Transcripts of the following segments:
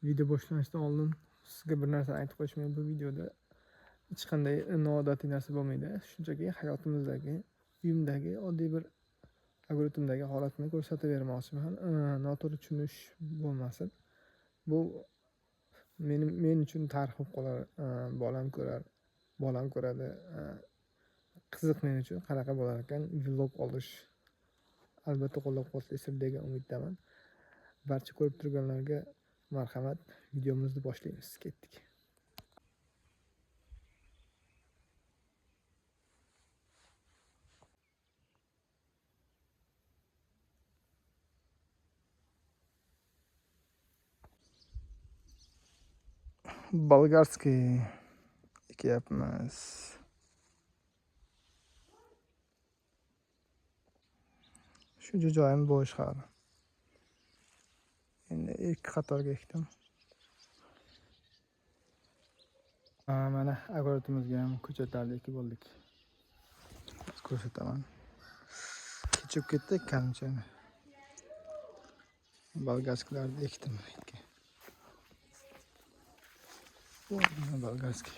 Video boshlanishdan oldin sizga bir narsani aytib qo'yishim, bu videoda hech qanday noodatiy narsa bo'lmaydi. Shunchaki hayotimizdagi, uyimdagi oddiy bir algoritmdagi holatni ko'rsatib bermoqchiman. Noto'g'ri tushunish bo'lmasin. Bu men uchun tarix bo'lib qolar. Bolam ko'radi. Qiziq men uchun qanaqa bo'lar ekan vlog olish. Albatta qo'llab-quvvatlaysizlar degan umiddaman. Barcha ko'rib turganlarga marhamat. Videomizni boshlaymiz. Ketdik. Bolgarskiy ekyapmiz. Shuncha joyim bo'sh hali. Endi ikki qatorga ekdim. Mana agrotimizga ham ko'chatlarni ekib oldik. Ko'rsataman. Kechib ketdi kamchani. Bolgarskiylarni ekdim. Bolgarskiy.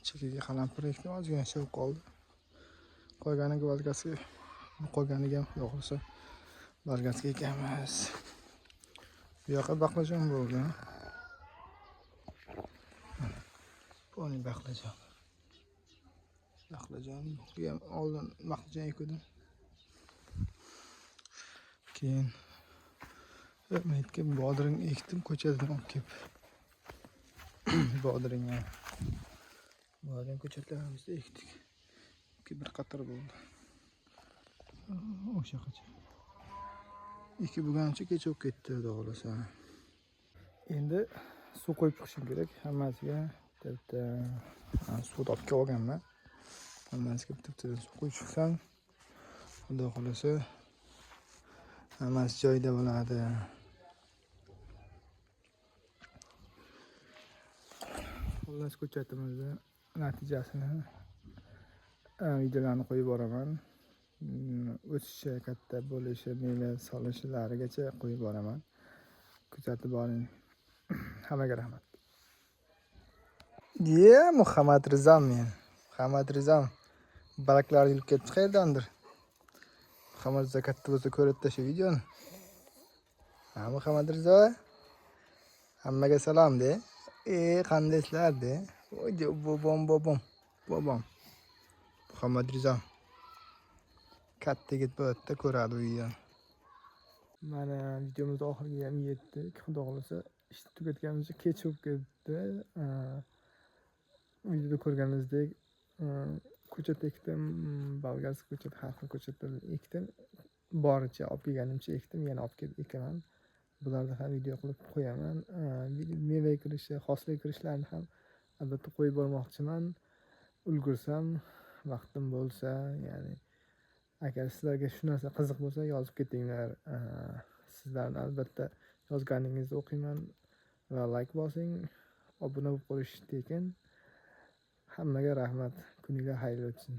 Chekiga qalampir ekdim, ozgina shovib qoldi. Qolganiga bolgarskiy. Qolganiga ham yo'qolsa bolgarskiy ekamiz. Bu yoqqa baqlajon bo'ldi. Poni baqlajon. Baqlajon ham oldin baqlajon ekdim. Keyin o'tmayotga bodring ekdim, ko'chatdan olib kelib. Bodring ko'chatlarimizni ekdik. Bir qator bo'ldi. O'sha qacha. Ikki bo'lgancha kecha o'tib ketdi, xudo xolasa. Endi suv qo'yib chiqishim kerak. Hammasiga bitta suv olib kelganman. Hammasiga bitta suv qo'yib chiqsam, xudo xolasa hammasi joyida bo'ladi. Xullas ko'chatimizni natijasini videolarni qo'yib boraman. O'sishi, katta bo'lishi, meva solishlarigacha qo'yib boraman. Kuzatib boring. Hammaga rahmat. Muhammad Rizom men. Muhammad Rizom. Baraklar yilib ketdi qayerdandir. Muhammad Rizo katta bo'lsa ko'rib shu videoni. Muhammad Rizo. Hammaga salom de. Qandaysizlar de. Bobom. Muhammad Rizo. Katta yigit bo'ldi, ko'radi u videoni. Mana videomiz oxiriga ham yetdik. Xudo xolasa ishni tugatganimizda kech bo'lib ketdi. Videoda ko'rganingizdek ko'chat ekdim, bolgarskiy ko'chat, har xil ko'chatlarni ekdim. Boricha olib kelganimcha ekdim, yana olib kelib ekaman. Bularni ham video qilib qo'yaman. Meva kirishi, hosil kirishlarni ham albatta qo'yib bormoqchiman. Ulgursam, vaqtim bo'lsa, ya'ni agar sizlarga shu narsa qiziq bo'lsa yozib ketinglar. Sizlarni albatta yozganingizni o'qiyman va like bosing, obuna bo'lib qolish tekin. Hammaga rahmat. Kuninglar xayrli o'tsin.